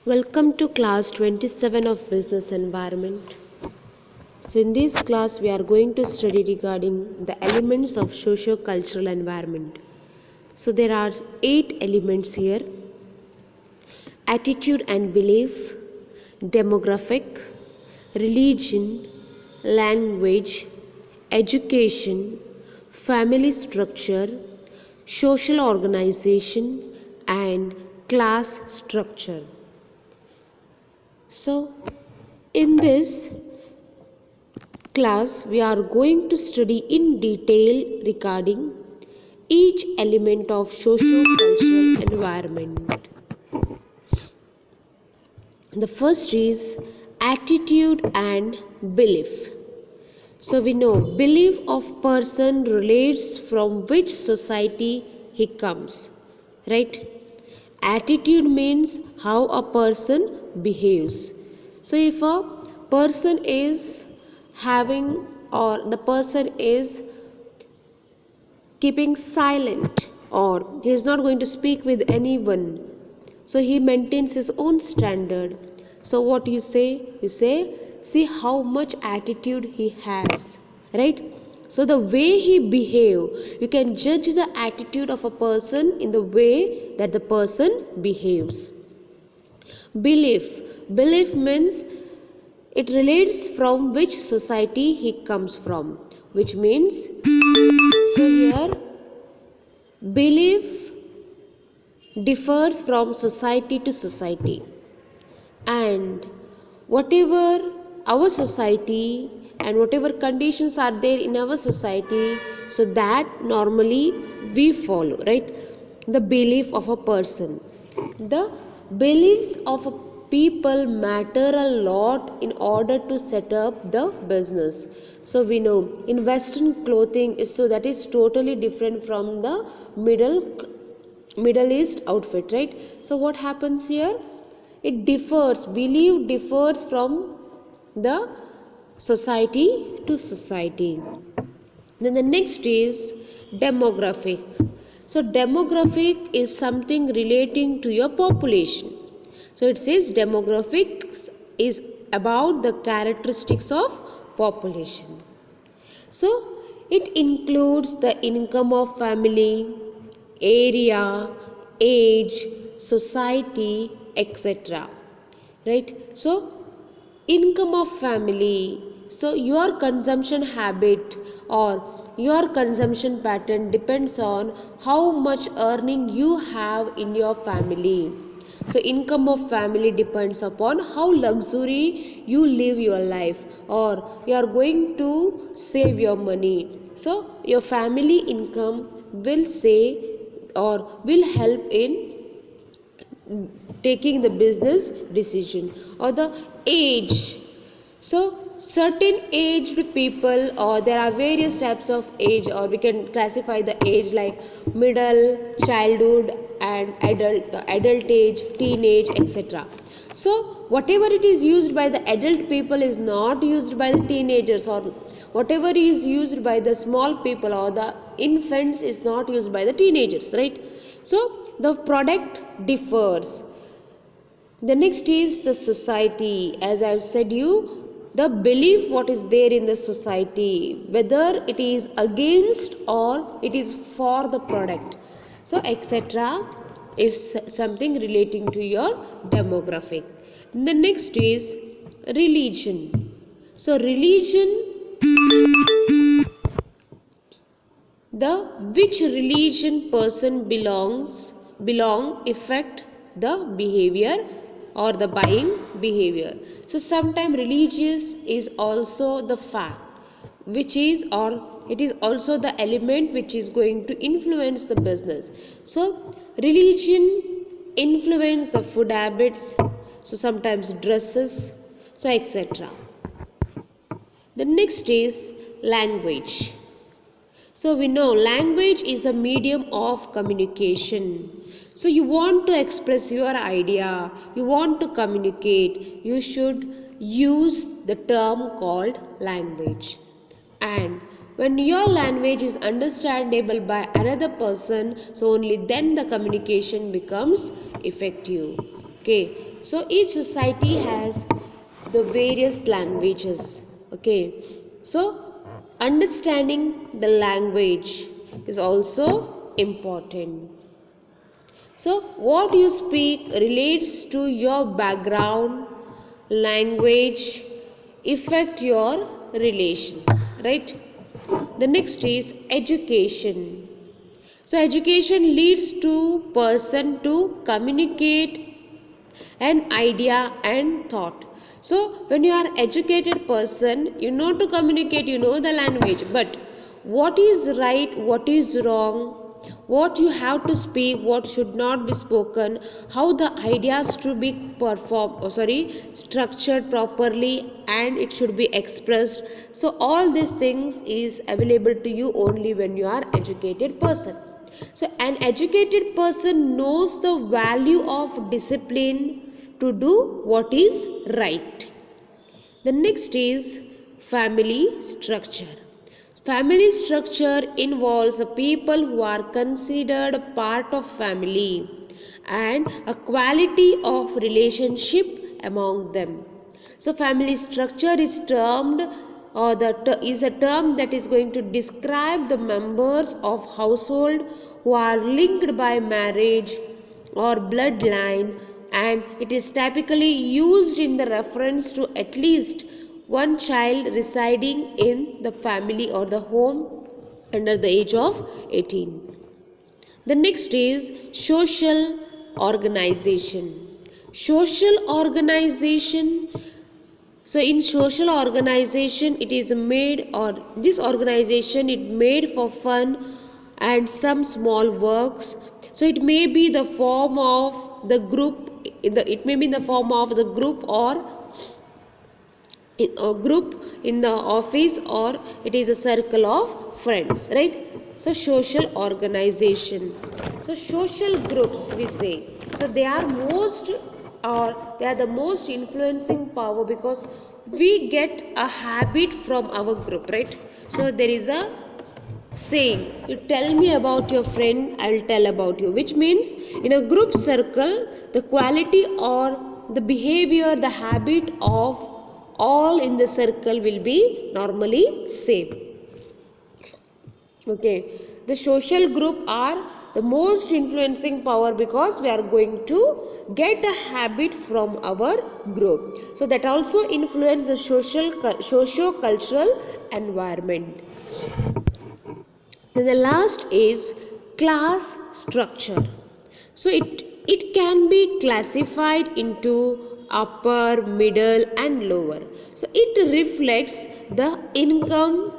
Welcome to class 27 of Business Environment. So in this class we are going to study regarding the elements of socio-cultural environment. So there are 8 elements here: attitude and belief, demographic, religion, language, education, family structure, social organization, and class structure. So, in this class, we are going to study in detail regarding each element of socio-cultural environment. The first is attitude and belief. So, we know belief of person relates from which society he comes, right? Attitude means how a person behaves. So if a person is having or the person is keeping silent or he is not going to speak with anyone, so he maintains his own standard. So what you say? You say, see how much attitude he has, right? So the way he behave, you can judge the attitude of a person in the way that the person behaves. Belief means it relates from which society he comes from, which means, so here belief differs from society to society, and whatever our society and whatever conditions are there in our society, so that normally we follow, right? The belief of a person, the beliefs of a people matter a lot in order to set up the business. So we know in western clothing is, so that is totally different from the middle east outfit, right? So what happens here? It differs, belief differs from the society to society. Then the next is demographic. So demographic is something relating to your population. So it says demographics is about the characteristics of population. So it includes the income of family, area, age, society, etc. Right? So income of family, so your consumption habit or your consumption pattern depends on how much earning you have in your family. So income of family depends upon how luxury you live your life or you are going to save your money. So your family income will say or will help in taking the business decision. Or the age, so certain aged people, or there are various types of age, or we can classify the age like middle, childhood, and adult age, teenage, etc. So whatever it is used by the adult people is not used by the teenagers, or whatever is used by the small people or the infants is not used by the teenagers, right? So the product differs. The next is the society. As I have said you, the belief what is there in the society, whether it is against or it is for the product, so etc. is something relating to your demographic. The next is religion. So religion, the which religion person belong affect the behavior or the buying behavior. So sometimes religious is also the fact which is, or it is also the element which is going to influence the business. So religion influence the food habits, so sometimes dresses, so etc. The next is language. So we know language is a medium of communication. So you want to express your idea, you want to communicate, you should use the term called language. And when your language is understandable by another person, so only then the communication becomes effective. Okay, so each society has the various languages. Okay, so understanding the language is also important. So what you speak relates to your background, language affect your relations, right? The next is education. So education leads to person to communicate an idea and thought. So when you are educated person, you know to communicate, you know the language, but what is right, what is wrong, what you have to speak, what should not be spoken, how the ideas to be structured properly and it should be expressed. So all these things is available to you only when you are educated person. So an educated person knows the value of discipline to do what is right. The next is family structure. Family structure involves the people who are considered part of family and a quality of relationship among them. So family structure is termed is a term that is going to describe the members of household who are linked by marriage or bloodline, and it is typically used in the reference to at least one child residing in the family or the home under the age of 18. The next is social organization. Social organization, so in social organization it is made, or this organization it made for fun and some small works. So it may be the form of the group, it may be in the form of the group or a group in the office, or it is a circle of friends, right? So social organization, so social groups we say, so they are most, or they are the most influencing power because we get a habit from our group, right? So there is a saying, you tell me about your friend, I'll tell about you, which means in a group circle the quality or the behavior, the habit of all in the circle will be normally same. Okay, the social group are the most influencing power because we are going to get a habit from our group, so that also influence the socio cultural environment. Then the last is class structure. So it can be classified into upper, middle and lower. So it reflects the income,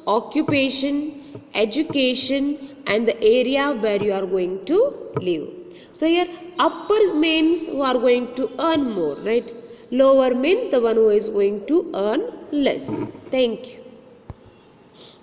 occupation, education and the area where you are going to live. So here upper means who are going to earn more, right? Lower means the one who is going to earn less. Thank you.